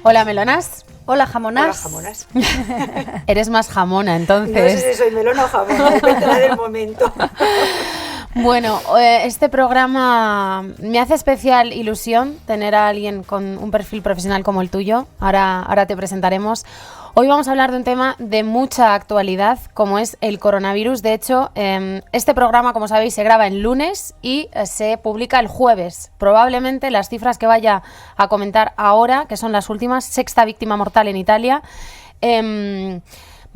Hola, melonas. Hola, jamonas. Hola, jamonas. Eres más jamona, entonces. No sé si soy melona o jamona, dependerá del momento. Bueno, este programa me hace especial ilusión tener a alguien con un perfil profesional como el tuyo. Ahora te presentaremos. Hoy vamos a hablar de un tema de mucha actualidad, como es el coronavirus. De hecho, este programa, como sabéis, se graba el lunes y se publica el jueves. Probablemente las cifras que vaya a comentar ahora, que son las últimas, sexta víctima mortal en Italia,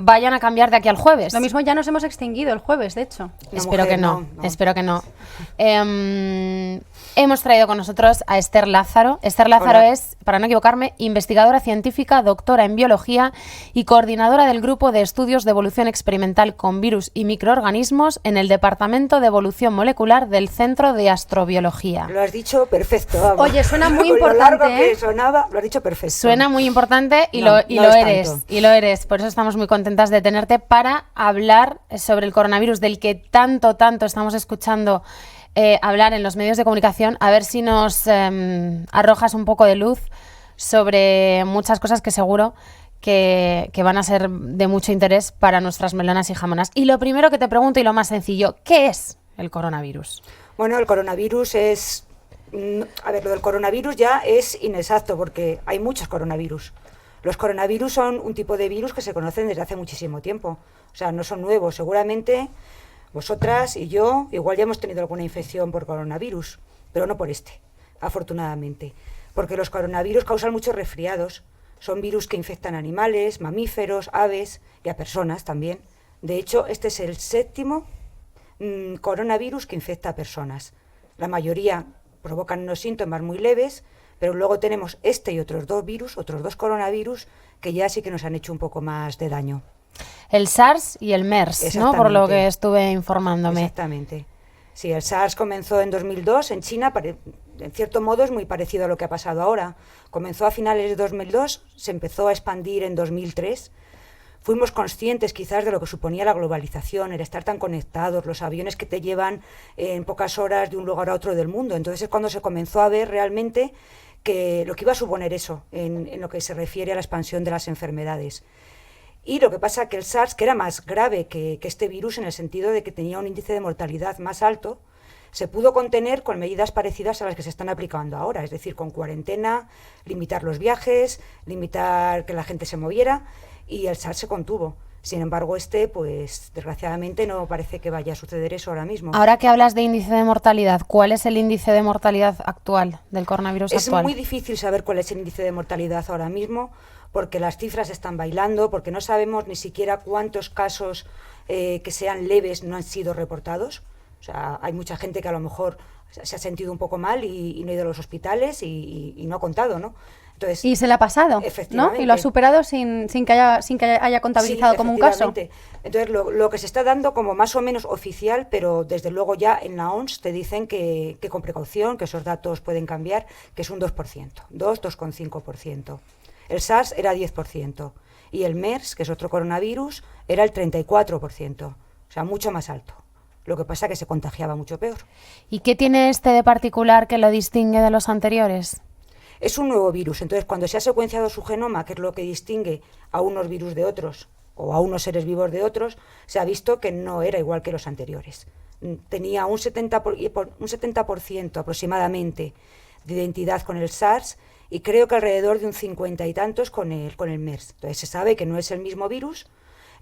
vayan a cambiar de aquí al jueves. Lo mismo ya nos hemos extinguido el jueves, de hecho. Espero que no. Espero que no. Hemos traído con nosotros a Esther Lázaro. Esther Lázaro es, para no equivocarme, investigadora científica, doctora en biología y coordinadora del Grupo de Estudios de Evolución Experimental con Virus y Microorganismos en el Departamento de Evolución Molecular del Centro de Astrobiología. Lo has dicho perfecto. Vamos. Oye, suena muy Con importante, lo largo que sonaba, lo has dicho perfecto. Suena muy importante y No, lo no es eres. tanto. Y lo eres. Por eso estamos muy contentas de tenerte para hablar sobre el coronavirus, del que tanto estamos escuchando hablar en los medios de comunicación. A ver si nos arrojas un poco de luz sobre muchas cosas que seguro que van a ser de mucho interés para nuestras melonas y jamonas. Y lo primero que te pregunto, y lo más sencillo, ¿qué es el coronavirus? Bueno, el coronavirus es... A ver, lo del coronavirus ya es inexacto porque hay muchos coronavirus. Los coronavirus son un tipo de virus que se conocen desde hace muchísimo tiempo. O sea, no son nuevos. Seguramente vosotras y yo igual ya hemos tenido alguna infección por coronavirus, pero no por este, afortunadamente. Porque los coronavirus causan muchos resfriados. Son virus que infectan a animales, mamíferos, aves y a personas también. De hecho, este es el séptimo coronavirus que infecta a personas. La mayoría provocan unos síntomas muy leves, pero luego tenemos este y otros dos coronavirus, que ya sí que nos han hecho un poco más de daño. El SARS y el MERS, ¿no? Por lo que estuve informándome. Exactamente. Sí, el SARS comenzó en 2002 en China, en cierto modo es muy parecido a lo que ha pasado ahora. Comenzó a finales de 2002, se empezó a expandir en 2003. Fuimos conscientes quizás de lo que suponía la globalización, el estar tan conectados, los aviones que te llevan en pocas horas de un lugar a otro del mundo. Entonces es cuando se comenzó a ver realmente que lo que iba a suponer eso en lo que se refiere a la expansión de las enfermedades. Y lo que pasa que el SARS, que era más grave que este virus en el sentido de que tenía un índice de mortalidad más alto, se pudo contener con medidas parecidas a las que se están aplicando ahora, es decir, con cuarentena, limitar los viajes, limitar que la gente se moviera, y el SARS se contuvo. Sin embargo, pues desgraciadamente no parece que vaya a suceder eso ahora mismo. Ahora que hablas de índice de mortalidad, ¿cuál es el índice de mortalidad actual del coronavirus actual? Es muy difícil saber cuál es el índice de mortalidad ahora mismo, porque las cifras están bailando, porque no sabemos ni siquiera cuántos casos que sean leves no han sido reportados. O sea, hay mucha gente que a lo mejor se ha sentido un poco mal y no ha ido a los hospitales y no ha contado, ¿no? Entonces, y se le ha pasado, ¿no? Y lo ha superado sin que haya contabilizado como un caso. Entonces, lo que se está dando como más o menos oficial, pero desde luego ya en la OMS te dicen que con precaución, que esos datos pueden cambiar, que es un 2%, 2,5%. El SARS era 10% y el MERS, que es otro coronavirus, era el 34%, o sea, mucho más alto. Lo que pasa es que se contagiaba mucho peor. ¿Y qué tiene este de particular que lo distingue de los anteriores? Es un nuevo virus, entonces cuando se ha secuenciado su genoma, que es lo que distingue a unos virus de otros o a unos seres vivos de otros, se ha visto que no era igual que los anteriores. Tenía un 70% aproximadamente de identidad con el SARS y creo que alrededor de un 50 y tantos con el MERS. Entonces se sabe que no es el mismo virus,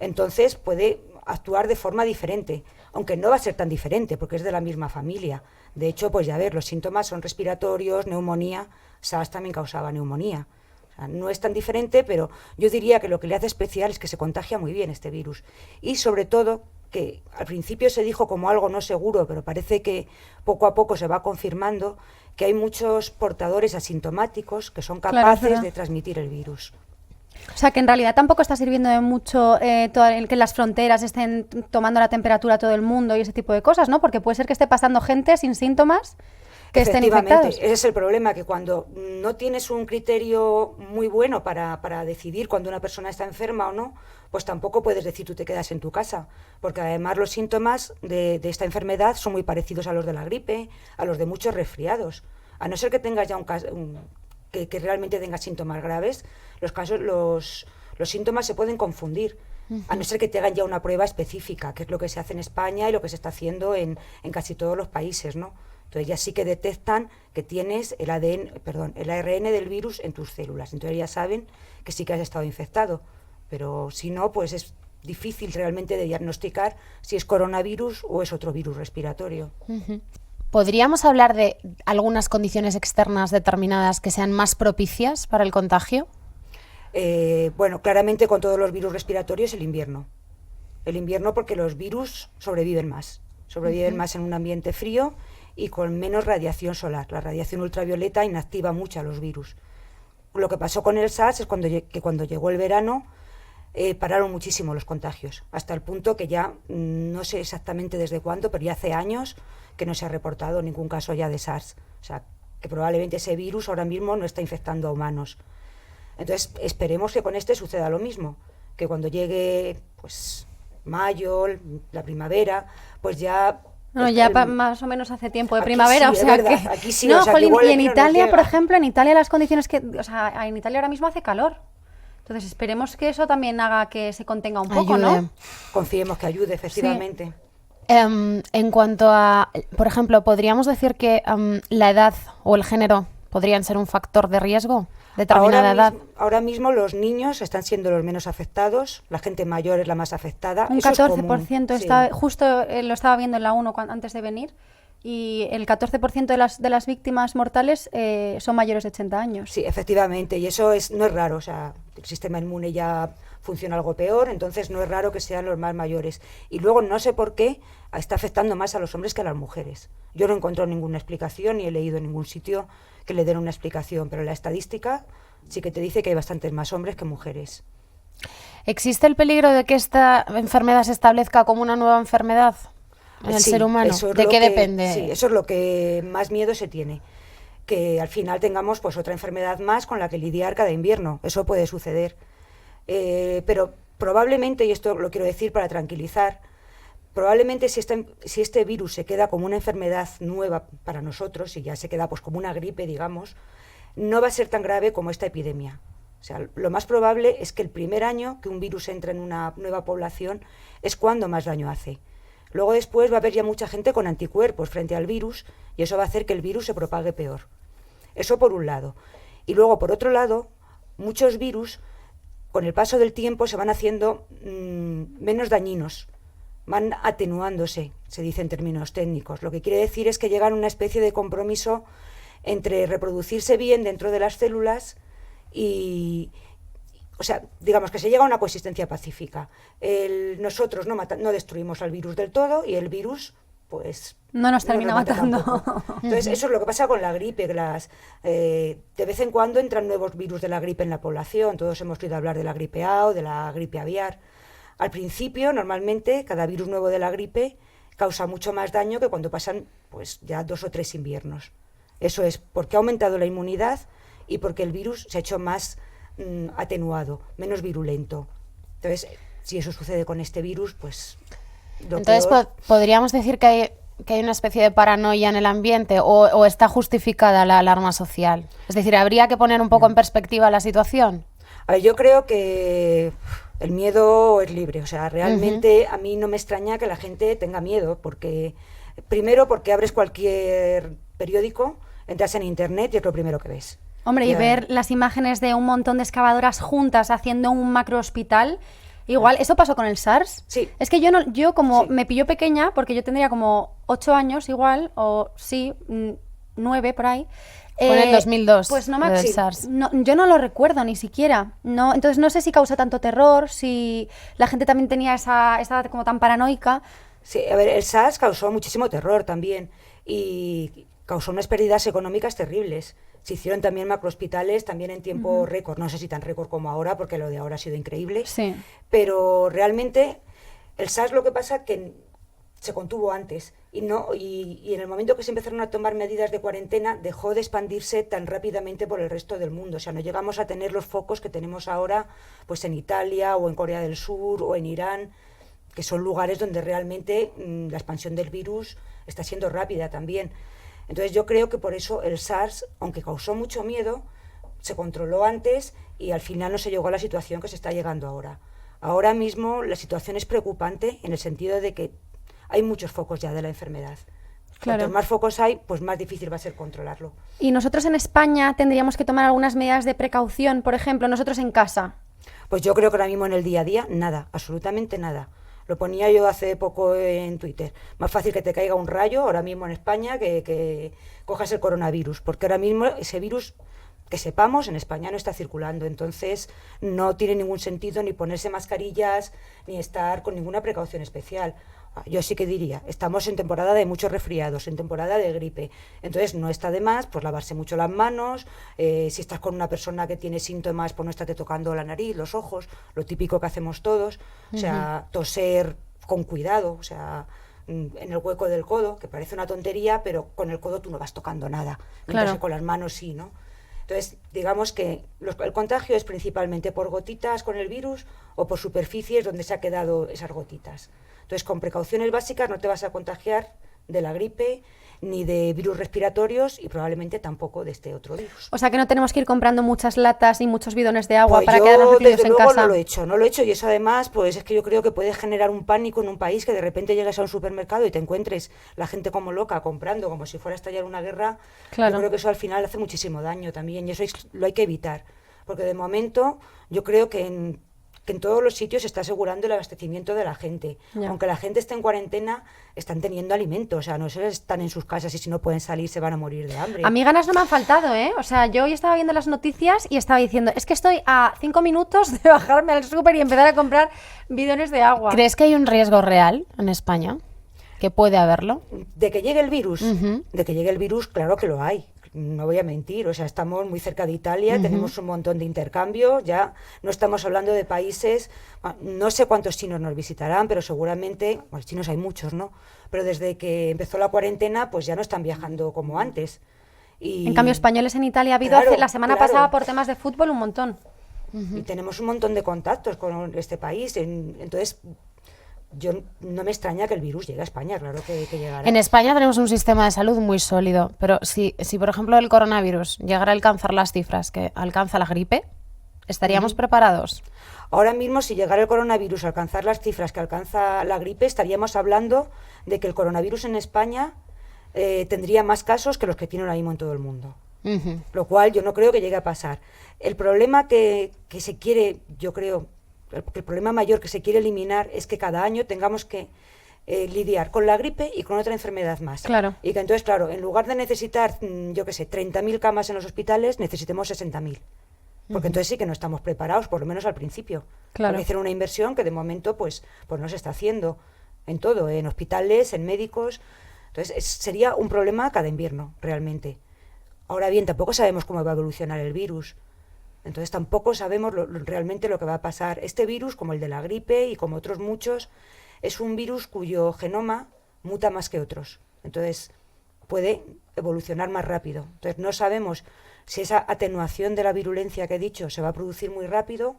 entonces puede actuar de forma diferente, aunque no va a ser tan diferente porque es de la misma familia. De hecho, pues ya ver, los síntomas son respiratorios, neumonía. SARS también causaba neumonía. O sea, no es tan diferente, pero yo diría que lo que le hace especial es que se contagia muy bien este virus. Y sobre todo, que al principio se dijo como algo no seguro, pero parece que poco a poco se va confirmando que hay muchos portadores asintomáticos que son capaces de transmitir el virus. O sea, que en realidad tampoco está sirviendo de mucho que las fronteras estén tomando la temperatura a todo el mundo y ese tipo de cosas, ¿no? Porque puede ser que esté pasando gente sin síntomas que estén infectados. Ese es el problema, que cuando no tienes un criterio muy bueno para decidir cuando una persona está enferma o no, pues tampoco puedes decir tú te quedas en tu casa, porque además los síntomas de esta enfermedad son muy parecidos a los de la gripe, a los de muchos resfriados. A no ser que tengas ya que realmente tenga síntomas graves. Los síntomas se pueden confundir, a no ser que te hagan ya una prueba específica, que es lo que se hace en España y lo que se está haciendo en casi todos los países, ¿no? Entonces ya sí que detectan que tienes el ARN del virus en tus células. Entonces ya saben que sí que has estado infectado. Pero si no, pues es difícil realmente de diagnosticar si es coronavirus o es otro virus respiratorio. ¿Podríamos hablar de algunas condiciones externas determinadas que sean más propicias para el contagio? Bueno, claramente con todos los virus respiratorios el invierno. El invierno porque los virus sobreviven más en un ambiente frío y con menos radiación solar. La radiación ultravioleta inactiva mucho a los virus. Lo que pasó con el SARS es que cuando llegó el verano pararon muchísimo los contagios, hasta el punto que ya no sé exactamente desde cuándo, pero ya hace años que no se ha reportado ningún caso ya de SARS. O sea, que probablemente ese virus ahora mismo no está infectando a humanos. Entonces, esperemos que con este suceda lo mismo, que cuando llegue pues mayo, la primavera, pues ya... No, ya más o menos hace tiempo de primavera, sí, o sea verdad, que... aquí sí, no, o sea, jolín, que y en Italia, por llega. ejemplo, en Italia las condiciones que... O sea, en Italia ahora mismo hace calor. Entonces esperemos que eso también haga que se contenga un poco, Ayude. ¿no? Confiemos que ayude, efectivamente. En cuanto a, por ejemplo, ¿podríamos decir que la edad o el género podrían ser un factor de riesgo? Determinada edad. Ahora mismo los niños están siendo los menos afectados, la gente mayor es la más afectada. Un Eso es 14% común, está, sí. justo lo estaba viendo en la 1 antes de venir, y el 14% de las víctimas mortales son mayores de 80 años. Sí, efectivamente, y eso no es raro, o sea, el sistema inmune ya funciona algo peor, entonces no es raro que sean los más mayores. Y luego no sé por qué está afectando más a los hombres que a las mujeres. Yo no he encontrado ninguna explicación ni he leído en ningún sitio que le den una explicación, pero la estadística sí que te dice que hay bastantes más hombres que mujeres. ¿Existe el peligro de que esta enfermedad se establezca como una nueva enfermedad en el Sí, ser humano? eso es ¿De lo qué que- depende? Sí, eso es lo que más miedo se tiene. Que al final tengamos pues otra enfermedad más con la que lidiar cada invierno. Eso puede suceder. Pero probablemente, y esto lo quiero decir para tranquilizar, probablemente si este virus se queda como una enfermedad nueva para nosotros y ya se queda pues como una gripe, digamos, no va a ser tan grave como esta epidemia. O sea, lo más probable es que el primer año que un virus entra en una nueva población es cuando más daño hace. Luego después va a haber ya mucha gente con anticuerpos frente al virus y eso va a hacer que el virus se propague peor. Eso por un lado. Y luego, por otro lado, muchos virus, con el paso del tiempo, se van haciendo menos dañinos, van atenuándose, se dice en términos técnicos. Lo que quiere decir es que llegan a una especie de compromiso entre reproducirse bien dentro de las células y... O sea, digamos que se llega a una coexistencia pacífica. Nosotros no destruimos al virus del todo y el virus, pues... No nos termina mata matando. tampoco. Entonces, eso es lo que pasa con la gripe. De vez en cuando entran nuevos virus de la gripe en la población. Todos hemos oído hablar de la gripe A o de la gripe aviar. Al principio, normalmente, cada virus nuevo de la gripe causa mucho más daño que cuando pasan pues ya 2 o 3 inviernos. Eso es porque ha aumentado la inmunidad y porque el virus se ha hecho más atenuado, menos virulento. Entonces, si eso sucede con este virus, pues... Entonces, ¿podríamos decir que hay una especie de paranoia en el ambiente o está justificada la alarma social? Es decir, ¿habría que poner un poco en perspectiva la situación? A ver, yo creo que el miedo es libre. O sea, realmente a mí no me extraña que la gente tenga miedo, primero porque abres cualquier periódico, entras en internet y es lo primero que ves. Hombre, y ver las imágenes de un montón de excavadoras juntas haciendo un macro hospital. Igual, ¿eso pasó con el SARS? Sí. Es que yo como me pilló pequeña, porque yo tendría como 8 años igual, o sí, 9 por ahí. Fue en el 2002, Pues no lo del sí, SARS. no, yo no lo recuerdo ni siquiera. No, entonces no sé si causa tanto terror, si la gente también tenía esa como tan paranoica. Sí, a ver, el SARS causó muchísimo terror también y causó unas pérdidas económicas terribles. Se hicieron también macrohospitales también en tiempo récord, no sé si tan récord como ahora, porque lo de ahora ha sido increíble, Sí. pero realmente el SARS lo que pasa que se contuvo antes y en el momento que se empezaron a tomar medidas de cuarentena dejó de expandirse tan rápidamente por el resto del mundo. O sea, no llegamos a tener los focos que tenemos ahora pues en Italia o en Corea del Sur o en Irán, que son lugares donde realmente la expansión del virus está siendo rápida también. Entonces yo creo que por eso el SARS, aunque causó mucho miedo, se controló antes y al final no se llegó a la situación que se está llegando ahora. Ahora mismo la situación es preocupante en el sentido de que hay muchos focos ya de la enfermedad. Claro. Cuantos más focos hay, pues más difícil va a ser controlarlo. Y nosotros en España tendríamos que tomar algunas medidas de precaución, por ejemplo, nosotros en casa. Pues yo creo que ahora mismo en el día a día, nada, absolutamente nada. Lo ponía yo hace poco en Twitter. Más fácil que te caiga un rayo ahora mismo en España que cojas el coronavirus, porque ahora mismo ese virus, que sepamos, en España no está circulando. Entonces no tiene ningún sentido ni ponerse mascarillas ni estar con ninguna precaución especial. Yo sí que diría, estamos en temporada de muchos resfriados, en temporada de gripe, entonces no está de más pues lavarse mucho las manos, si estás con una persona que tiene síntomas, pues no estate tocando la nariz, los ojos, lo típico que hacemos todos, o sea, toser con cuidado, o sea, en el hueco del codo, que parece una tontería, pero con el codo tú no vas tocando nada, mientras que con las manos sí, ¿no? Entonces, digamos que el contagio es principalmente por gotitas con el virus o por superficies donde se han quedado esas gotitas. Entonces, con precauciones básicas no te vas a contagiar de la gripe ni de virus respiratorios y probablemente tampoco de este otro virus. O sea que no tenemos que ir comprando muchas latas y muchos bidones de agua Pues para yo, quedarnos recluidos desde en luego, casa. no lo he hecho y eso además, pues es que yo creo que puede generar un pánico en un país que de repente llegues a un supermercado y te encuentres la gente como loca comprando, como si fuera a estallar una guerra. Claro. Yo creo que eso al final hace muchísimo daño también y eso lo hay que evitar, porque de momento yo creo que en todos los sitios se está asegurando el abastecimiento de la gente. Ya. Aunque la gente esté en cuarentena, están teniendo alimento, o sea, no se están en sus casas y si no pueden salir se van a morir de hambre. A mí ganas no me han faltado, ¿eh? O sea, yo hoy estaba viendo las noticias y estaba diciendo, es que estoy a 5 minutos de bajarme al súper y empezar a comprar bidones de agua. ¿Crees que hay un riesgo real en España? ¿Que puede haberlo? De que llegue el virus, Ujú. de que llegue el virus, claro que lo hay. No voy a mentir, o sea, estamos muy cerca de Italia, tenemos un montón de intercambio, ya no estamos hablando de países, no sé cuántos chinos nos visitarán, pero seguramente, bueno, chinos hay muchos, ¿no? Pero desde que empezó la cuarentena, pues ya no están viajando como antes. Y, En cambio, españoles en Italia ha habido Claro, la semana claro. pasada por temas de fútbol un montón. y tenemos un montón de contactos con este país, entonces yo no me extraña que el virus llegue a España, claro que llegará. En España tenemos un sistema de salud muy sólido, pero si por ejemplo el coronavirus llegara a alcanzar las cifras que alcanza la gripe, ¿estaríamos preparados? Ahora mismo, si llegara el coronavirus a alcanzar las cifras que alcanza la gripe, estaríamos hablando de que el coronavirus en España tendría más casos que los que tiene ahora mismo en todo el mundo. Ujú. Lo cual yo no creo que llegue a pasar. El problema que se quiere, yo creo, el problema mayor que se quiere eliminar es que cada año tengamos que lidiar con la gripe y con otra enfermedad más. Claro. Y que entonces, claro, en lugar de necesitar, yo qué sé, 30.000 camas en los hospitales, necesitemos 60.000. Porque entonces sí que no estamos preparados, por lo menos al principio. Claro. Hay que hacer una inversión que de momento pues no se está haciendo en todo, en hospitales, en médicos. Entonces sería un problema cada invierno, realmente. Ahora bien, tampoco sabemos cómo va a evolucionar el virus. Entonces tampoco sabemos realmente lo que va a pasar. Este virus, como el de la gripe y como otros muchos, es un virus cuyo genoma muta más que otros. Entonces puede evolucionar más rápido. Entonces no sabemos si esa atenuación de la virulencia que he dicho se va a producir muy rápido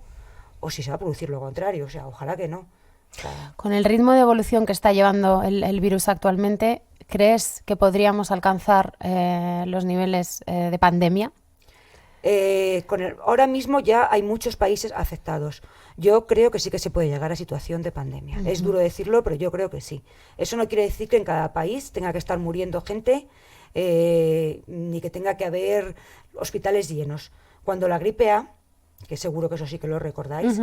o si se va a producir lo contrario. O sea, ojalá que no. O sea, Con el ritmo de evolución que está llevando el virus actualmente, ¿crees que podríamos alcanzar los niveles de pandemia? Ahora mismo ya hay muchos países afectados. Yo creo que sí que se puede llegar a situación de pandemia. Es duro decirlo, pero yo creo que sí. Eso no quiere decir que en cada país tenga que estar muriendo gente, ni que tenga que haber hospitales llenos. Cuando la gripe A, que seguro que eso sí que lo recordáis,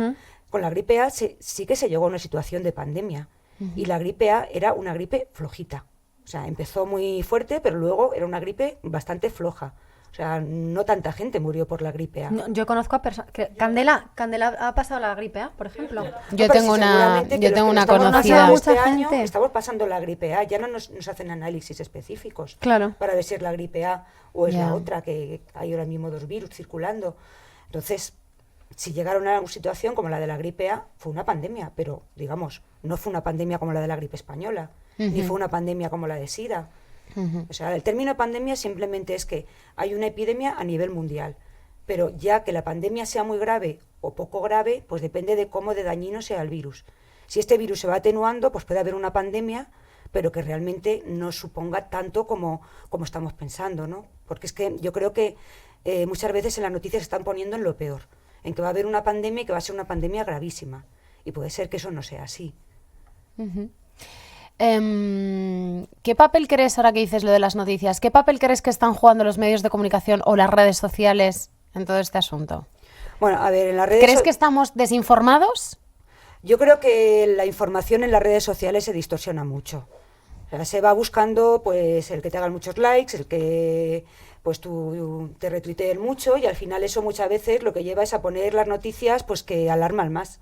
con la gripe A sí que se llegó a una situación de pandemia. Y la gripe A era una gripe flojita. O sea, empezó muy fuerte, pero luego era una gripe bastante floja. O sea, no tanta gente murió por la gripe A. No, yo conozco a personas... Candela ha pasado la gripe A, por ejemplo. Yo pero tengo sí, una, seguramente que yo los tengo que una estamos pasando conocida. mucha este año, gente. estamos pasando la gripe A, ya no nos hacen análisis específicos Claro. para ver si es la gripe A o es Ya. la otra, que hay ahora mismo 2 virus circulando. Entonces, si llegaron a una situación como la de la gripe A, fue una pandemia, pero digamos, no fue una pandemia como la de la gripe española, ni fue una pandemia como la de SIDA. O sea, el término pandemia simplemente es que hay una epidemia a nivel mundial, pero ya que la pandemia sea muy grave o poco grave, pues depende de cómo de dañino sea el virus. Si este virus se va atenuando, pues puede haber una pandemia, pero que realmente no suponga tanto como estamos pensando, ¿no? Porque es que yo creo que muchas veces en las noticias se están poniendo en lo peor, en que va a haber una pandemia y que va a ser una pandemia gravísima. Y puede ser que eso no sea así. Uh-huh. ¿Qué papel crees, ahora que dices lo de las noticias, qué papel crees que están jugando los medios de comunicación o las redes sociales en todo este asunto? Bueno, a ver, en las redes ¿Crees que estamos desinformados? Yo creo que la información en las redes sociales se distorsiona mucho. O sea, se va buscando pues el que te hagan muchos likes, el que pues tú te retuiteen mucho, y al final eso muchas veces lo que lleva es a poner las noticias pues que alarman más.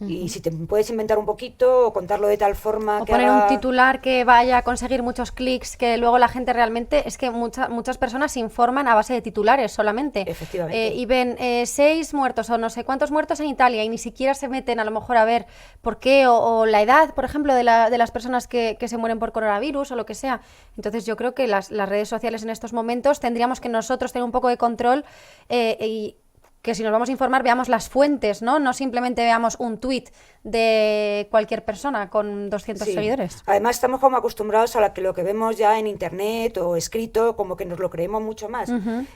Y si te puedes inventar un poquito o contarlo de tal forma o que poner haga... un titular que vaya a conseguir muchos clics, que luego la gente realmente, es que muchas personas se informan a base de titulares solamente. Efectivamente. Y ven 6 muertos o no sé cuántos muertos en Italia y ni siquiera se meten a lo mejor a ver por qué o la edad, por ejemplo, de las personas que se mueren por coronavirus o lo que sea. Entonces yo creo que las redes sociales en estos momentos tendríamos que nosotros tener un poco de control y que si nos vamos a informar veamos las fuentes, ¿no? No simplemente veamos un tuit de cualquier persona con 200 seguidores. Además estamos como acostumbrados a lo que vemos ya en internet o escrito, como que nos lo creemos mucho más.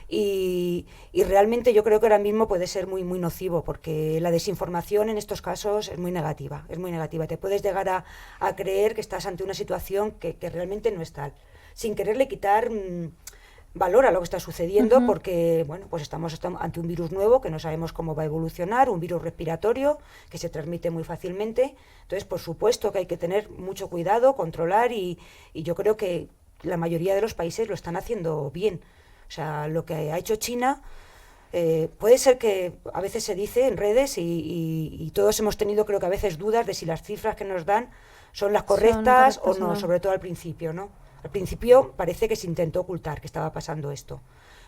Y realmente yo creo que ahora mismo puede ser muy, muy nocivo, porque la desinformación en estos casos es muy negativa, es muy negativa. Te puedes llegar a creer que estás ante una situación que realmente no es tal, sin quererle quitar... valora lo que está sucediendo, porque bueno, pues estamos ante un virus nuevo que no sabemos cómo va a evolucionar, un virus respiratorio que se transmite muy fácilmente. Entonces, por supuesto que hay que tener mucho cuidado, controlar, y yo creo que la mayoría de los países lo están haciendo bien. O sea, lo que ha hecho China, puede ser que a veces se dice en redes y todos hemos tenido, creo que a veces, dudas de si las cifras que nos dan son las correctas o no, sobre todo al principio, ¿no? Al principio parece que se intentó ocultar que estaba pasando esto,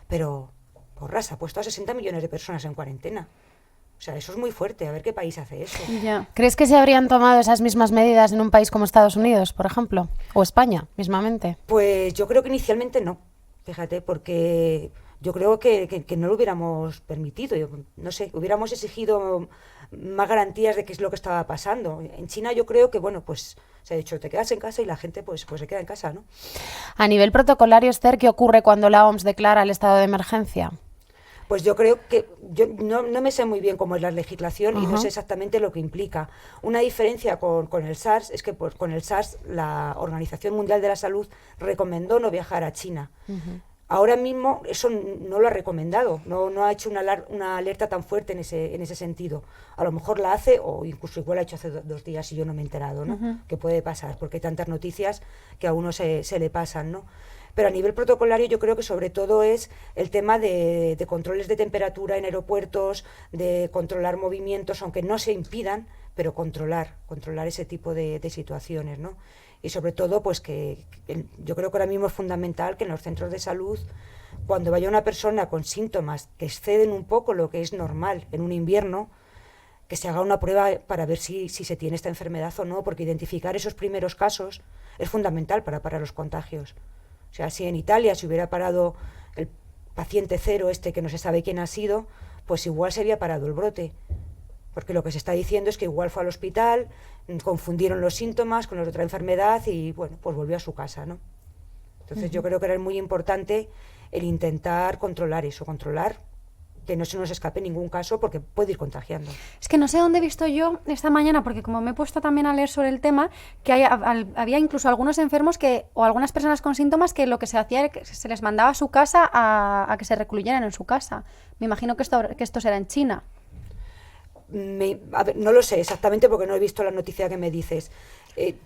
pero porras, ha puesto a 60 millones de personas en cuarentena. O sea, eso es muy fuerte. A ver qué país hace eso. Ya. ¿Crees que se habrían tomado esas mismas medidas en un país como Estados Unidos, por ejemplo? ¿O España, mismamente? Pues yo creo que inicialmente no, fíjate, porque yo creo que no lo hubiéramos permitido. No sé, hubiéramos exigido más garantías de qué es lo que estaba pasando. En China yo creo que, bueno, pues se ha dicho, te quedas en casa y la gente pues se queda en casa, ¿no? A nivel protocolario, Esther, ¿qué ocurre cuando la OMS declara el estado de emergencia? Pues yo creo que, yo no me sé muy bien cómo es la legislación y no sé exactamente lo que implica. Una diferencia con el SARS es que pues, con el SARS la Organización Mundial de la Salud recomendó no viajar a China. Ahora mismo eso no lo ha recomendado, no ha hecho una alerta tan fuerte en ese sentido. A lo mejor la hace, o incluso igual la ha hecho hace 2 días y yo no me he enterado, ¿no? Que puede pasar, porque hay tantas noticias que a uno se le pasan, ¿no? Pero a nivel protocolario yo creo que sobre todo es el tema de controles de temperatura en aeropuertos, de controlar movimientos, aunque no se impidan, pero controlar ese tipo de situaciones, ¿no? Y sobre todo, pues que yo creo que ahora mismo es fundamental que en los centros de salud, cuando vaya una persona con síntomas que exceden un poco lo que es normal en un invierno, que se haga una prueba para ver si se tiene esta enfermedad o no, porque identificar esos primeros casos es fundamental para parar los contagios. O sea, si en Italia se hubiera parado el paciente cero que no se sabe quién ha sido, pues igual se había parado el brote. Porque lo que se está diciendo es que igual fue al hospital, confundieron los síntomas con los de otra enfermedad y, bueno, pues volvió a su casa, ¿no? Entonces yo creo que era muy importante el intentar controlar eso, controlar que no se nos escape ningún caso porque puede ir contagiando. Es que no sé dónde he visto yo esta mañana, porque como me he puesto también a leer sobre el tema, que había incluso algunos enfermos o algunas personas con síntomas que lo que se hacía era que se les mandaba a su casa a que se recluyeran en su casa. Me imagino que esto será en China. A ver, no lo sé exactamente porque no he visto la noticia que me dices.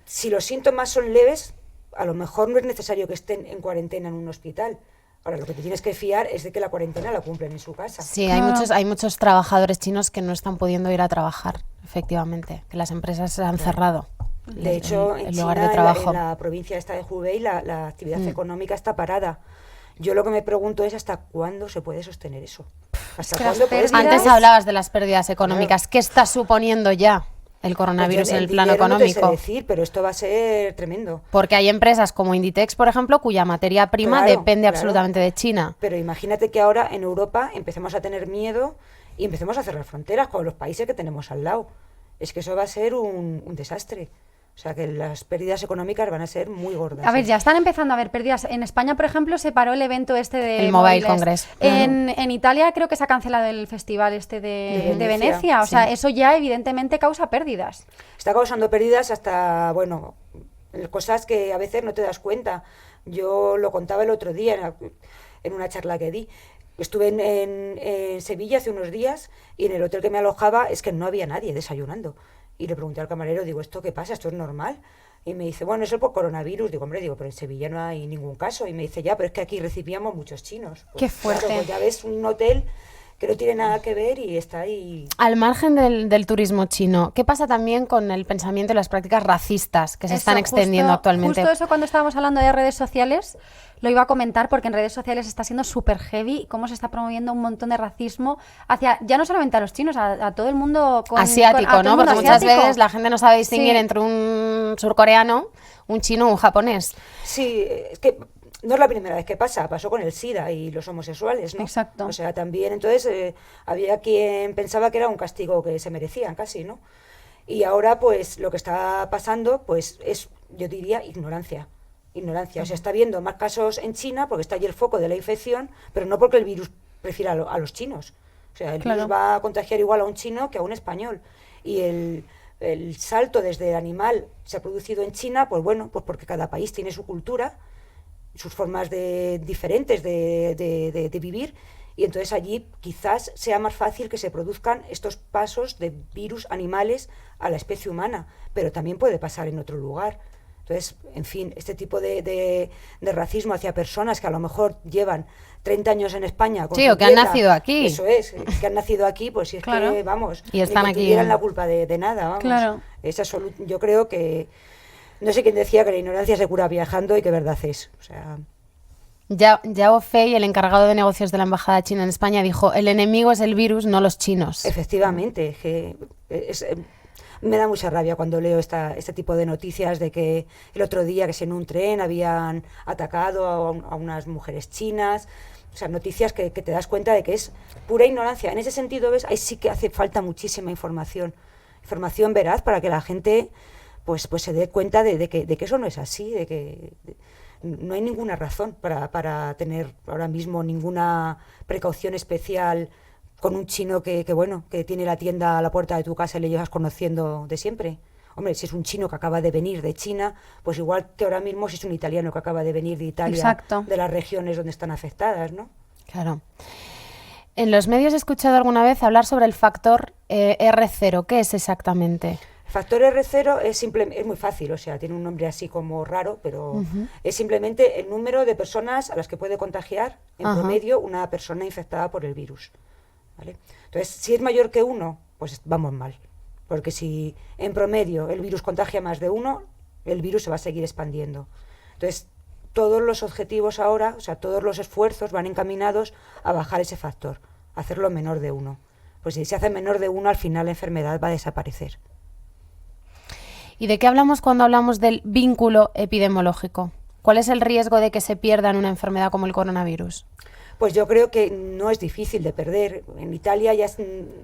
Si los síntomas son leves, a lo mejor no es necesario que estén en cuarentena en un hospital. Ahora, lo que te tienes que fiar es de que la cuarentena la cumplen en su casa. Sí, hay muchos trabajadores chinos que no están pudiendo ir a trabajar, efectivamente, que las empresas se han cerrado. De hecho, en lugar China, de trabajo. en la provincia esta de Hubei, la actividad económica está parada. Yo lo que me pregunto es hasta cuándo se puede sostener eso. ¿Hasta cuándo puedes Antes hablabas de las pérdidas económicas. Claro. ¿Qué está suponiendo ya el coronavirus en el plano económico? No te sé decir, pero esto va a ser tremendo. Porque hay empresas como Inditex, por ejemplo, cuya materia prima depende absolutamente de China. Pero imagínate que ahora en Europa empecemos a tener miedo y empecemos a cerrar fronteras con los países que tenemos al lado. Es que eso va a ser un desastre. O sea que las pérdidas económicas van a ser muy gordas. A ver, ya están empezando a haber pérdidas. En España, por ejemplo, se paró el evento este de El Mobile móviles. Congress. En Italia creo que se ha cancelado el festival este de Venecia. O sea, eso ya evidentemente causa pérdidas. Está causando pérdidas hasta, bueno, cosas que a veces no te das cuenta. Yo lo contaba el otro día en una charla que di. Estuve en Sevilla hace unos días y en el hotel que me alojaba es que no había nadie desayunando. Y le pregunté al camarero, digo, ¿esto qué pasa? ¿Esto es normal? Y me dice, bueno, eso es por coronavirus. Digo, hombre, pero en Sevilla no hay ningún caso. Y me dice, ya, pero es que aquí recibíamos muchos chinos. Pues, ¡qué fuerte! Claro, pues ya ves un hotel que no tiene nada que ver y está ahí. Al margen del turismo chino, ¿qué pasa también con el pensamiento y las prácticas racistas que se están extendiendo actualmente? Justo eso, cuando estábamos hablando de redes sociales, lo iba a comentar porque en redes sociales está siendo súper heavy cómo se está promoviendo un montón de racismo hacia, ya no solamente a los chinos, a todo el mundo asiático, a todo ¿no? el mundo Porque muchas asiático. veces la gente no sabe distinguir Sí. entre un surcoreano, un chino o un japonés. Sí, es que no es la primera vez que pasa, pasó con el SIDA y los homosexuales, ¿no? Exacto. O sea, también, entonces, había quien pensaba que era un castigo que se merecían casi, ¿no? Y ahora, pues, lo que está pasando, pues, es, yo diría, ignorancia. Ignorancia. O sea, está habiendo más casos en China porque está allí el foco de la infección, pero no porque el virus prefiera a los chinos. O sea, el virus va a contagiar igual a un chino que a un español. Y el salto desde el animal se ha producido en China, pues bueno, pues porque cada país tiene su cultura, sus formas diferentes de vivir, y entonces allí quizás sea más fácil que se produzcan estos pasos de virus animales a la especie humana, pero también puede pasar en otro lugar. Entonces, en fin, este tipo de racismo hacia personas que a lo mejor llevan 30 años en España. Con Sí, su o que han tierra, nacido aquí. Eso es, que han nacido aquí, pues si es Claro. que, vamos, Y están ni que aquí, tuvieran la culpa de nada, vamos. Claro. Yo creo que, no sé quién decía que la ignorancia se cura viajando y que verdad es. O sea, Yao Fei, el encargado de negocios de la Embajada China en España, dijo, el enemigo es el virus, no los chinos. efectivamente, me da mucha rabia cuando leo este tipo de noticias de que el otro día que si en un tren habían atacado a unas mujeres chinas. O sea, noticias que te das cuenta de que es pura ignorancia. En ese sentido, ¿ves? Ahí sí que hace falta muchísima información. Información veraz para que la gente pues se dé cuenta de que eso no es así, de que no hay ninguna razón para tener ahora mismo ninguna precaución especial con un chino que tiene la tienda a la puerta de tu casa y le llevas conociendo de siempre. Hombre, si es un chino que acaba de venir de China, pues igual que ahora mismo si es un italiano que acaba de venir de Italia, Exacto. de las regiones donde están afectadas, ¿no? Claro. En los medios he escuchado alguna vez hablar sobre el factor R0. ¿Qué es exactamente? El factor R0 es muy fácil, o sea, tiene un nombre así como raro, pero es simplemente el número de personas a las que puede contagiar en promedio una persona infectada por el virus. ¿Vale? Entonces, si es mayor que 1, pues vamos mal. Porque si en promedio el virus contagia más de 1, el virus se va a seguir expandiendo. Entonces, todos los objetivos ahora, o sea, todos los esfuerzos van encaminados a bajar ese factor, a hacerlo menor de 1. Pues si se hace menor de 1, al final la enfermedad va a desaparecer. ¿Y de qué hablamos cuando hablamos del vínculo epidemiológico? ¿Cuál es el riesgo de que se pierda en una enfermedad como el coronavirus? Pues yo creo que no es difícil de perder. En Italia ya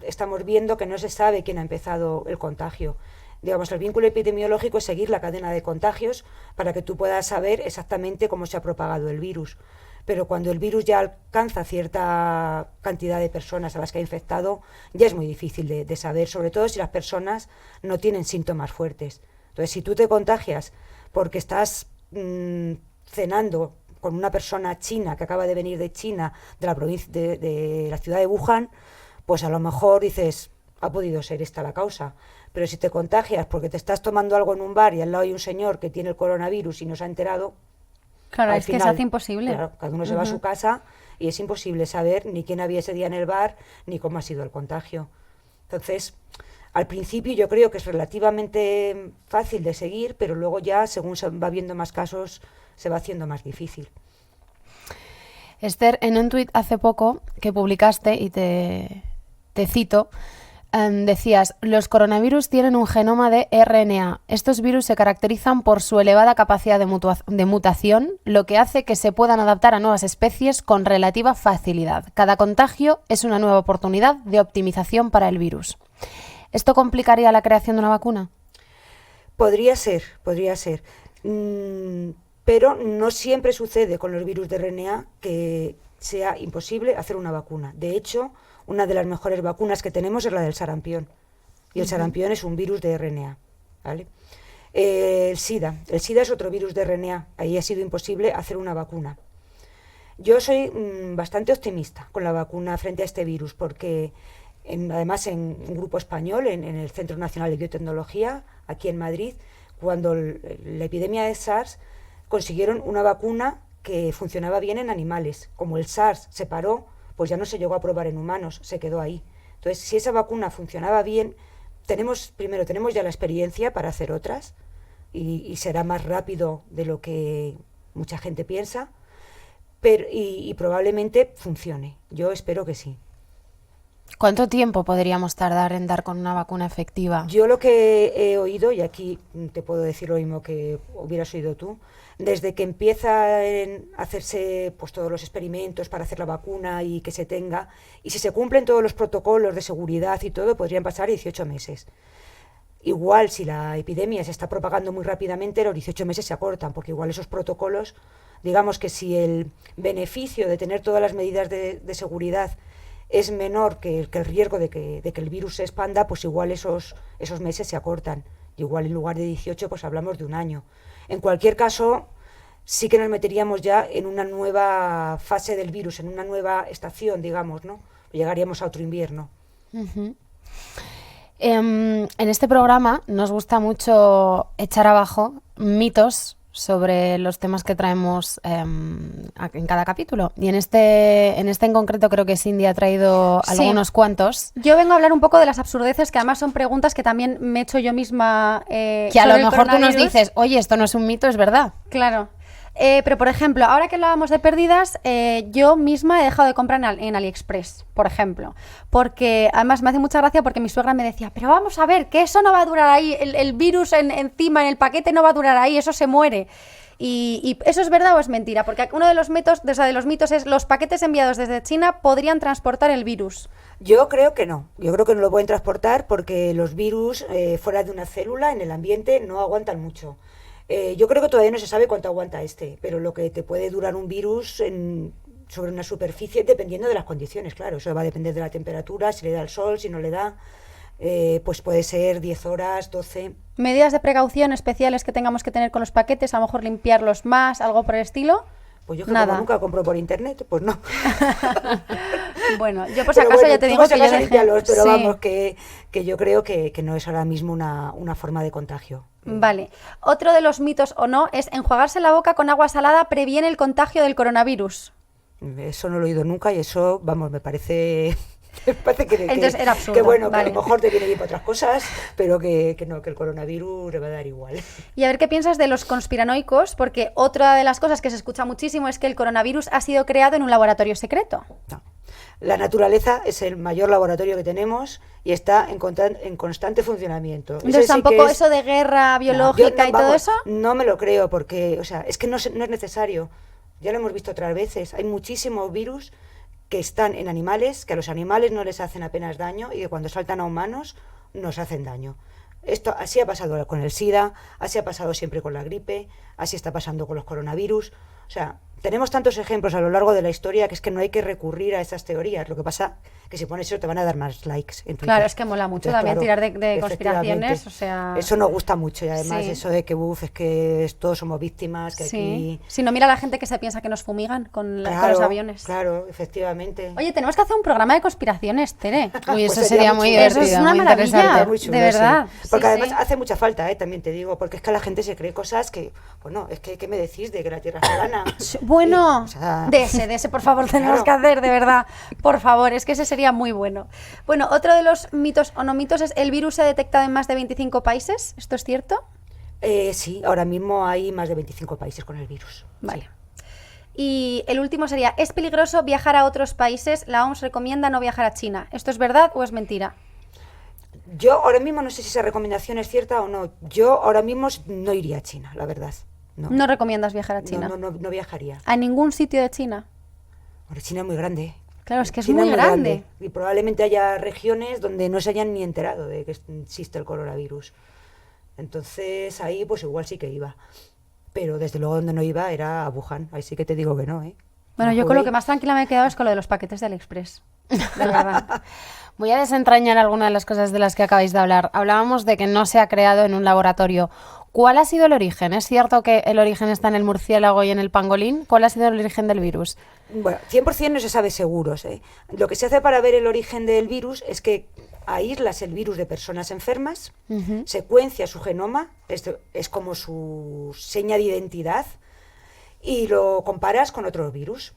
estamos viendo que no se sabe quién ha empezado el contagio. Digamos, el vínculo epidemiológico es seguir la cadena de contagios para que tú puedas saber exactamente cómo se ha propagado el virus. Pero cuando el virus ya alcanza cierta cantidad de personas a las que ha infectado, ya es muy difícil de saber, sobre todo si las personas no tienen síntomas fuertes. Entonces, si tú te contagias porque estás cenando con una persona china que acaba de venir de China, de la provincia de la ciudad de Wuhan, pues a lo mejor dices, ha podido ser esta la causa. Pero si te contagias porque te estás tomando algo en un bar y al lado hay un señor que tiene el coronavirus y no se ha enterado, Claro, al es que final, se hace imposible. Claro, cada uno se va a su casa y es imposible saber ni quién había ese día en el bar ni cómo ha sido el contagio. Entonces, al principio yo creo que es relativamente fácil de seguir, pero luego ya, según se va viendo más casos, se va haciendo más difícil. Esther, en un tuit hace poco que publicaste, y te cito, decías, los coronavirus tienen un genoma de RNA. Estos virus se caracterizan por su elevada capacidad de mutación, lo que hace que se puedan adaptar a nuevas especies con relativa facilidad. Cada contagio es una nueva oportunidad de optimización para el virus. ¿Esto complicaría la creación de una vacuna? Podría ser. Pero no siempre sucede con los virus de RNA que sea imposible hacer una vacuna. De hecho, una de las mejores vacunas que tenemos es la del sarampión. Y el sarampión es un virus de RNA, ¿vale? El SIDA es otro virus de RNA. Ahí ha sido imposible hacer una vacuna. Yo soy bastante optimista con la vacuna frente a este virus, porque además en un grupo español, en el Centro Nacional de Biotecnología, aquí en Madrid, cuando la epidemia de SARS, consiguieron una vacuna que funcionaba bien en animales. Como el SARS se paró, pues ya no se llegó a probar en humanos, se quedó ahí. Entonces, si esa vacuna funcionaba bien, tenemos ya la experiencia para hacer otras, y será más rápido de lo que mucha gente piensa, pero, y probablemente funcione. Yo espero que sí. ¿Cuánto tiempo podríamos tardar en dar con una vacuna efectiva? Yo lo que he oído, y aquí te puedo decir lo mismo que hubieras oído tú, desde que empieza a hacerse pues todos los experimentos para hacer la vacuna y que se tenga, y si se cumplen todos los protocolos de seguridad y todo, podrían pasar 18 meses. Igual, si la epidemia se está propagando muy rápidamente, los 18 meses se acortan, porque igual esos protocolos, digamos que si el beneficio de tener todas las medidas de seguridad es menor que el riesgo de que el virus se expanda, pues igual esos meses se acortan. Igual en lugar de 18, pues hablamos de un año. En cualquier caso, sí que nos meteríamos ya en una nueva fase del virus, en una nueva estación, digamos, ¿no? Llegaríamos a otro invierno. Uh-huh. En este programa nos gusta mucho echar abajo mitos sobre los temas que traemos en cada capítulo. Y en este en concreto creo que Cindy ha traído algunos cuantos. Yo vengo a hablar un poco de las absurdeces, que además son preguntas que también me he hecho yo misma. Que a lo mejor tú nos dices, oye, esto no es un mito, es verdad. Claro. Pero, por ejemplo, ahora que hablábamos de pérdidas, yo misma he dejado de comprar en AliExpress, por ejemplo. Porque, además, me hace mucha gracia porque mi suegra me decía, pero vamos a ver, que eso no va a durar ahí, el virus encima, en el paquete no va a durar ahí, eso se muere. ¿Y eso es verdad o es mentira? Porque uno de los mitos es los paquetes enviados desde China podrían transportar el virus. Yo creo que no lo pueden transportar porque los virus fuera de una célula en el ambiente no aguantan mucho. Yo creo que todavía no se sabe cuánto aguanta pero lo que te puede durar un virus sobre una superficie, dependiendo de las condiciones, claro, eso va a depender de la temperatura, si le da el sol, si no le da, pues puede ser 10 horas, 12. ¿Medidas de precaución especiales que tengamos que tener con los paquetes? A lo mejor limpiarlos más, algo por el estilo. Pues yo que como nunca compro por internet, pues no. Bueno, yo por si acaso ya te digo que yo limpiarlos, pero vamos, que yo creo que no es ahora mismo una forma de contagio. Vale. Otro de los mitos o no es enjuagarse la boca con agua salada previene el contagio del coronavirus. Eso no lo he oído nunca y eso, vamos, me parece... Entonces era absurdo. Que bueno, vale. Que a lo mejor te viene bien para otras cosas, pero que no, que el coronavirus le va a dar igual. Y a ver qué piensas de los conspiranoicos, porque otra de las cosas que se escucha muchísimo es que el coronavirus ha sido creado en un laboratorio secreto. No. La naturaleza es el mayor laboratorio que tenemos y está en constante funcionamiento. Entonces tampoco sí eso de guerra biológica y todo eso. No me lo creo porque, o sea, es que no es necesario. Ya lo hemos visto otras veces. Hay muchísimos virus que están en animales, que a los animales no les hacen apenas daño y que cuando saltan a humanos nos hacen daño. Esto así ha pasado con el SIDA, así ha pasado siempre con la gripe, así está pasando con los coronavirus. O sea, tenemos tantos ejemplos a lo largo de la historia que es que no hay que recurrir a esas teorías. Lo que pasa que si pones eso te van a dar más likes en Twitter. Claro, es que mola mucho. Entonces, también tirar de conspiraciones, o sea... Eso nos gusta mucho y además eso de que es que todos somos víctimas, que aquí... Si no, mira la gente que se piensa que nos fumigan con los aviones. Claro, efectivamente. Oye, tenemos que hacer un programa de conspiraciones, Tere. Uy, eso sería muy divertido. Eso es una maravilla, de verdad. Sí. Porque además hace mucha falta, también te digo, porque es que la gente se cree cosas que, bueno, es que ¿qué me decís de que la Tierra es plana? Bueno, de ese, por favor, tenemos que hacer, de verdad. Por favor, es que ese sería muy bueno. Bueno, otro de los mitos o no mitos es el virus se ha detectado en más de 25 países. ¿Esto es cierto? Sí, ahora mismo hay más de 25 países con el virus. Vale. Sí. Y el último sería, ¿es peligroso viajar a otros países? La OMS recomienda no viajar a China. ¿Esto es verdad o es mentira? Yo ahora mismo no sé si esa recomendación es cierta o no. Yo ahora mismo no iría a China, la verdad. No recomiendas viajar a China. No viajaría. ¿A ningún sitio de China? Ahora China es muy grande. Claro, es que China es muy grande. Y probablemente haya regiones donde no se hayan ni enterado de que existe el coronavirus. Entonces ahí pues igual sí que iba. Pero desde luego donde no iba era a Wuhan. Ahí sí que te digo que no, ¿eh? Bueno, No yo con lo jugué. que más tranquila me he quedado es con lo de los paquetes de AliExpress. De verdad. Voy a desentrañar algunas de las cosas de las que acabáis de hablar. Hablábamos de que no se ha creado en un laboratorio. ¿Cuál ha sido el origen? ¿Es cierto que el origen está en el murciélago y en el pangolín? ¿Cuál ha sido el origen del virus? Bueno, 100% no se sabe seguros, ¿eh? Lo que se hace para ver el origen del virus es que aíslas el virus de personas enfermas, secuencia su genoma, esto es como su seña de identidad, y lo comparas con otro virus.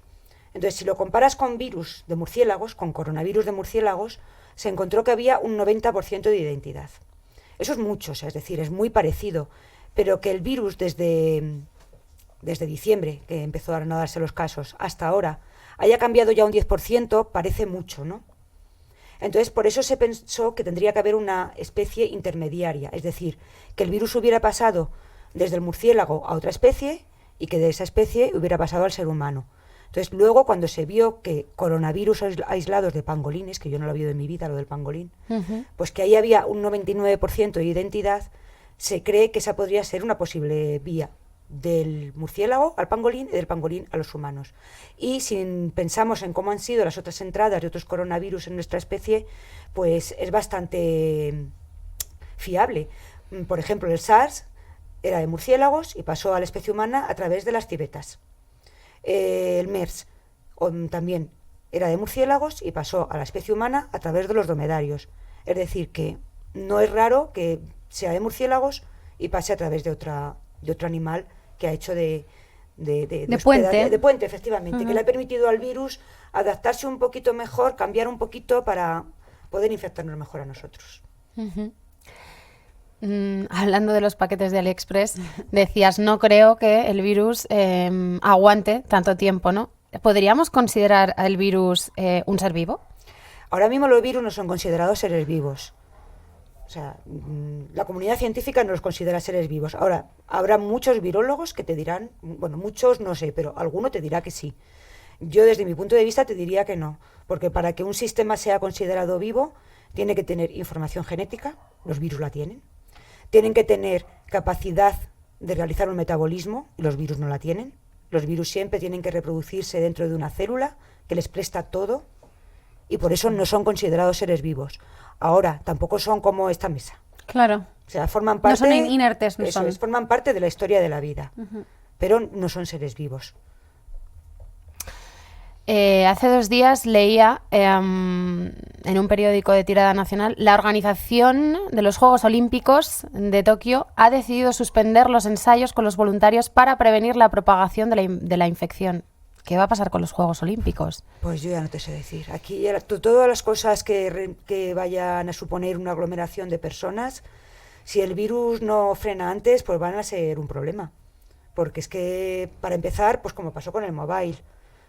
Entonces, si lo comparas con virus de murciélagos, con coronavirus de murciélagos, se encontró que había un 90% de identidad. Eso es mucho, o sea, es decir, es muy parecido, pero que el virus desde diciembre, que empezó a no darse los casos, hasta ahora, haya cambiado ya un 10%, parece mucho, ¿no? Entonces, por eso se pensó que tendría que haber una especie intermediaria, es decir, que el virus hubiera pasado desde el murciélago a otra especie y que de esa especie hubiera pasado al ser humano. Entonces, luego, cuando se vio que coronavirus aislados de pangolines, que yo no lo había visto en mi vida, lo del pangolín, pues que ahí había un 99% de identidad, se cree que esa podría ser una posible vía del murciélago al pangolín y del pangolín a los humanos. Y si pensamos en cómo han sido las otras entradas de otros coronavirus en nuestra especie, pues es bastante fiable. Por ejemplo, el SARS era de murciélagos y pasó a la especie humana a través de las civetas. El MERS también era de murciélagos y pasó a la especie humana a través de los dromedarios. Es decir, que no es raro que sea de murciélagos y pase a través de otro animal que ha hecho de puente. De puente, efectivamente, que le ha permitido al virus adaptarse un poquito mejor, cambiar un poquito para poder infectarnos mejor a nosotros. Hablando de los paquetes de AliExpress, decías, no creo que el virus aguante tanto tiempo, ¿no? ¿Podríamos considerar al virus un ser vivo? Ahora mismo los virus no son considerados seres vivos. O sea, la comunidad científica no los considera seres vivos. Ahora, habrá muchos virólogos que te dirán, bueno, muchos no sé, pero alguno te dirá que sí. Yo desde mi punto de vista te diría que no, porque para que un sistema sea considerado vivo, tiene que tener información genética, los virus la tienen, tienen que tener capacidad de realizar un metabolismo, y los virus no la tienen. Los virus siempre tienen que reproducirse dentro de una célula que les presta todo, y por eso no son considerados seres vivos. Ahora, tampoco son como esta mesa. Claro. O sea, forman parte... No son inertes, no eso son. forman parte de la historia de la vida, pero no son seres vivos. Hace 2 días leía en un periódico de tirada nacional, la organización de los Juegos Olímpicos de Tokio ha decidido suspender los ensayos con los voluntarios para prevenir la propagación de la infección. ¿Qué va a pasar con los Juegos Olímpicos? Pues yo ya no te sé decir. Aquí ya todas las cosas que vayan a suponer una aglomeración de personas, si el virus no frena antes, pues van a ser un problema. Porque es que, para empezar, pues como pasó con el mobile,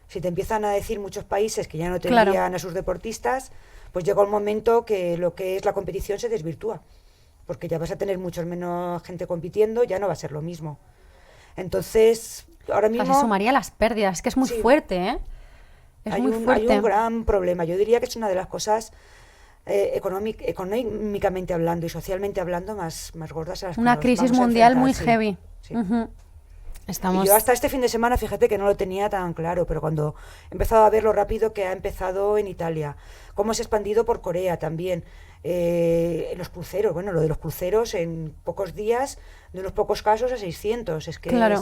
si te empiezan a decir muchos países que ya no tendrían a sus deportistas, pues llega un momento que lo que es la competición se desvirtúa. Porque ya vas a tener mucho menos gente compitiendo, ya no va a ser lo mismo. Entonces... ahora mismo se sumaría las pérdidas, que es muy fuerte, ¿eh? Es muy fuerte. Hay un gran problema. Yo diría que es una de las cosas económicamente hablando y socialmente hablando más gordas a las que una nos crisis vamos a mundial enfrentar, muy sí. heavy. Sí. Estamos... Y yo hasta este fin de semana, fíjate que no lo tenía tan claro, pero cuando he empezado a ver lo rápido que ha empezado en Italia, cómo se ha expandido por Corea también, en los cruceros, bueno, lo de los cruceros en pocos días, de unos pocos casos a 600, es que Claro.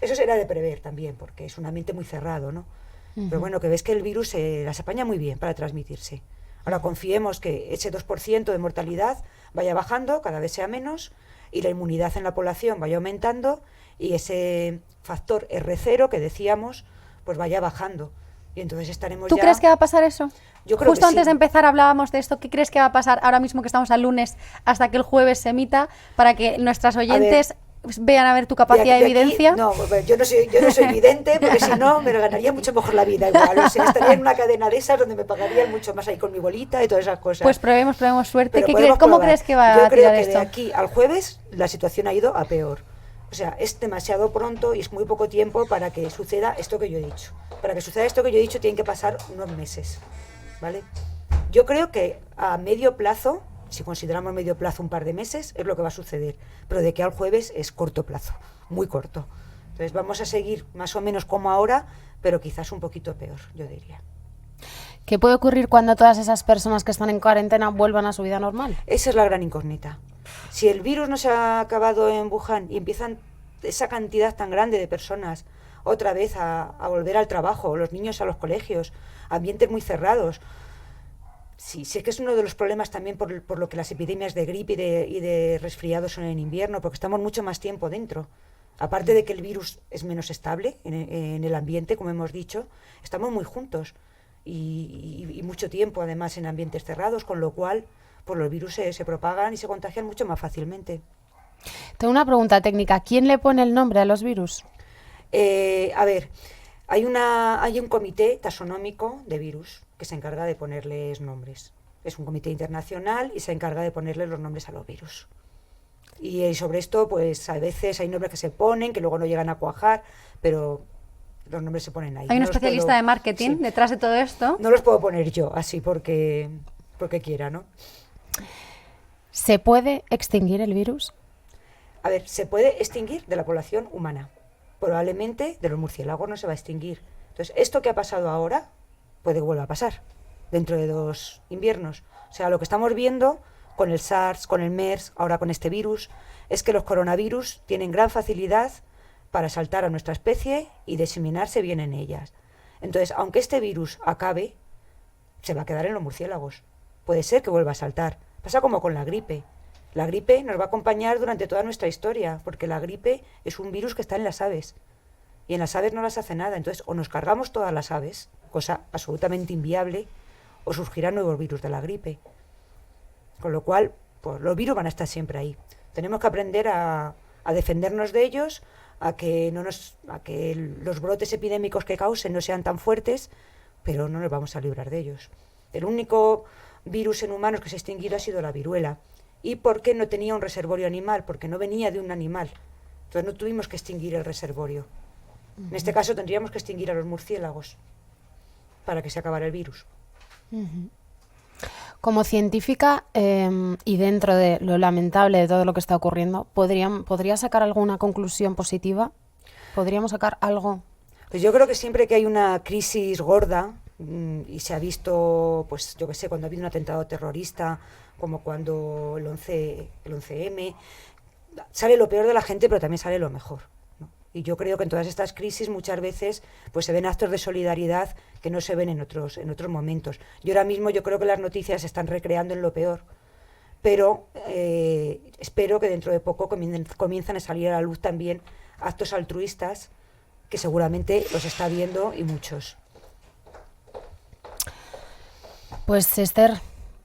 Eso será de prever también, porque es un ambiente muy cerrado, ¿no? Pero bueno, que ves que el virus las apaña muy bien para transmitirse. Ahora confiemos que ese 2% de mortalidad vaya bajando, cada vez sea menos, y la inmunidad en la población vaya aumentando, y ese factor R0 que decíamos, pues vaya bajando. Y entonces estaremos ¿Tú ya... crees que va a pasar eso? Yo creo Justo que antes sí. de empezar hablábamos de esto. ¿Qué crees que va a pasar ahora mismo que estamos al lunes hasta que el jueves se emita para que nuestras oyentes vean a ver tu capacidad de aquí, evidencia? no, yo no soy vidente, porque si no me ganaría mucho mejor la vida igual. O sea, estaría en una cadena de esas donde me pagarían mucho más ahí con mi bolita y todas esas cosas. Pues probemos suerte. Pero ¿Qué podemos ¿Cómo probar. crees que va Yo a creo tirar que esto? de aquí al jueves la situación ha ido a peor. O sea, es demasiado pronto y es muy poco tiempo para que suceda esto que yo he dicho. Para que suceda esto que yo he dicho tienen que pasar unos meses, ¿vale? Yo creo que a medio plazo, Si consideramos medio plazo un par de meses, es lo que va a suceder. Pero de aquí al jueves es corto plazo, muy corto. Entonces vamos a seguir más o menos como ahora, pero quizás un poquito peor, yo diría. ¿Qué puede ocurrir cuando todas esas personas que están en cuarentena vuelvan a su vida normal? Esa es la gran incógnita. Si el virus no se ha acabado en Wuhan y empiezan esa cantidad tan grande de personas otra vez a volver al trabajo, los niños a los colegios, ambientes muy cerrados. Sí, sé que es uno de los problemas también por lo que las epidemias de gripe y de resfriados son en invierno, porque estamos mucho más tiempo dentro. Aparte de que el virus es menos estable en el ambiente, como hemos dicho, estamos muy juntos y mucho tiempo además en ambientes cerrados, con lo cual pues los virus se propagan y se contagian mucho más fácilmente. Tengo una pregunta técnica. ¿Quién le pone el nombre a los virus? A ver, hay un comité taxonómico de virus que se encarga de ponerles nombres. Es un comité internacional y se encarga de ponerle los nombres a los virus. Y sobre esto, pues a veces hay nombres que se ponen, que luego no llegan a cuajar, pero los nombres se ponen ahí. Hay un especialista de marketing detrás de todo esto. No los puedo poner yo así porque quiera, ¿no? ¿Se puede extinguir el virus? A ver, se puede extinguir de la población humana. Probablemente de los murciélagos no se va a extinguir. Entonces, esto que ha pasado ahora puede que vuelva a pasar dentro de 2 inviernos. O sea, lo que estamos viendo con el SARS, con el MERS, ahora con este virus, es que los coronavirus tienen gran facilidad para saltar a nuestra especie y diseminarse bien en ellas. Entonces, aunque este virus acabe, se va a quedar en los murciélagos. Puede ser que vuelva a saltar. Pasa como con la gripe. La gripe nos va a acompañar durante toda nuestra historia, porque la gripe es un virus que está en las aves. Y en las aves no las hace nada. Entonces, o nos cargamos todas las aves, cosa absolutamente inviable, o surgirán nuevos virus de la gripe. Con lo cual, pues los virus van a estar siempre ahí. Tenemos que aprender a defendernos de ellos, a que los brotes epidémicos que causen no sean tan fuertes, pero no nos vamos a librar de ellos. El único virus en humanos que se ha extinguido ha sido la viruela. ¿Y por qué no tenía un reservorio animal? Porque no venía de un animal. Entonces no tuvimos que extinguir el reservorio. En este caso tendríamos que extinguir a los murciélagos para que se acabara el virus. Como científica y dentro de lo lamentable de todo lo que está ocurriendo, ¿podría sacar alguna conclusión positiva? ¿Podríamos sacar algo? Pues yo creo que siempre que hay una crisis gorda, y se ha visto, pues yo qué sé, cuando ha habido un atentado terrorista, como cuando el 11M, sale lo peor de la gente, pero también sale lo mejor, ¿no? Y yo creo que en todas estas crisis muchas veces pues se ven actos de solidaridad que no se ven en otros momentos. Yo ahora mismo yo creo que las noticias se están recreando en lo peor, pero espero que dentro de poco comiencen a salir a la luz también actos altruistas, que seguramente los está viendo y muchos. Pues Esther,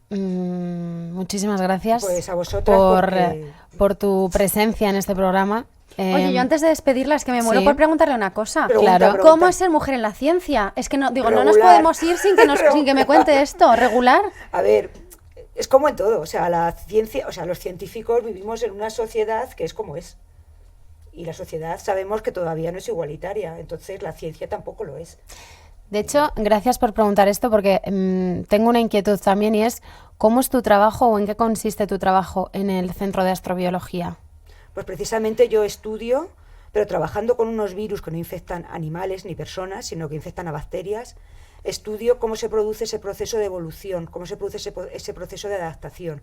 muchísimas gracias pues a vosotras por tu presencia en este programa. Oye, yo antes de despedirla es que me muero por preguntarle una cosa. Claro. ¿Cómo es ser mujer en la ciencia? Es que no Regular. nos podemos ir sin que me cuente esto. ¿Regular? A ver, es como en todo. O sea, la ciencia, o sea, los científicos vivimos en una sociedad que es como es. Y la sociedad sabemos que todavía no es igualitaria. Entonces la ciencia tampoco lo es. De hecho, gracias por preguntar esto porque tengo una inquietud también y es ¿cómo es tu trabajo o en qué consiste tu trabajo en el Centro de Astrobiología? Pues precisamente yo estudio, pero trabajando con unos virus que no infectan animales ni personas, sino que infectan a bacterias, estudio cómo se produce ese proceso de evolución, cómo se produce ese proceso de adaptación.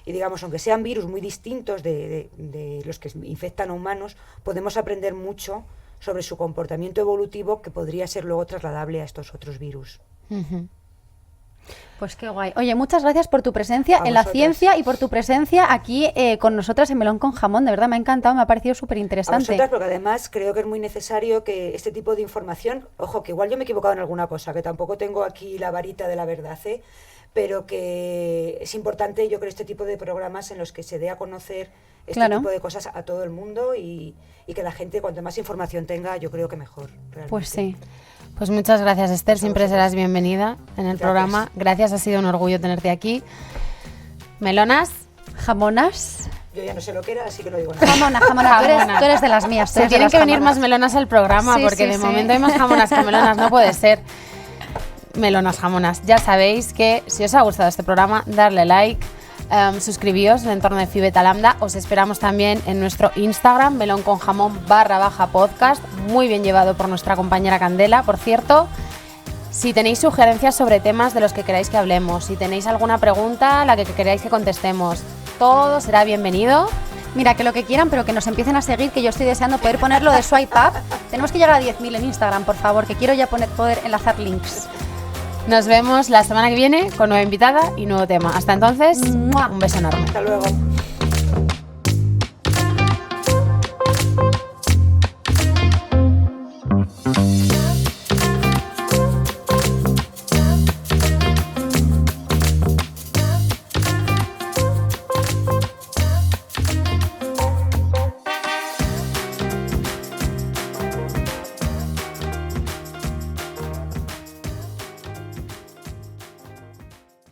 Y digamos, aunque sean virus muy distintos de los que infectan a humanos, podemos aprender mucho sobre su comportamiento evolutivo que podría ser luego trasladable a estos otros virus. Pues qué guay. Oye, muchas gracias por tu presencia en la ciencia y por tu presencia aquí con nosotras en Melón con Jamón. De verdad, me ha encantado, me ha parecido súper interesante. A vosotras, porque además creo que es muy necesario que este tipo de información, ojo, que igual yo me he equivocado en alguna cosa, que tampoco tengo aquí la varita de la verdad, pero que es importante, yo creo, este tipo de programas en los que se dé a conocer este tipo de cosas a todo el mundo y que la gente, cuanto más información tenga, yo creo que mejor. Realmente. Pues sí. Pues muchas gracias, Esther. Siempre serás bienvenida en el programa. Gracias, ha sido un orgullo tenerte aquí. ¿Melonas? ¿Jamonas? Yo ya no sé lo que era, así que no digo nada. Jamona. Tú eres de las mías. Se tienen que venir más melonas al programa, porque de momento hay más jamonas que melonas. No puede ser. Melonas, jamonas. Ya sabéis que si os ha gustado este programa, darle like, suscribíos en el entorno de Phi Beta Lambda. Os esperamos también en nuestro Instagram, melonconjamón_podcast, muy bien llevado por nuestra compañera Candela, por cierto. Si tenéis sugerencias sobre temas de los que queráis que hablemos, si tenéis alguna pregunta a la que queráis que contestemos, todo será bienvenido. Mira, que lo que quieran, pero que nos empiecen a seguir, que yo estoy deseando poder ponerlo de swipe up. Tenemos que llegar a 10.000 en Instagram, por favor, que quiero ya poder enlazar links. Nos vemos la semana que viene con nueva invitada y nuevo tema. Hasta entonces, ¡Mua! un beso enorme. Hasta luego.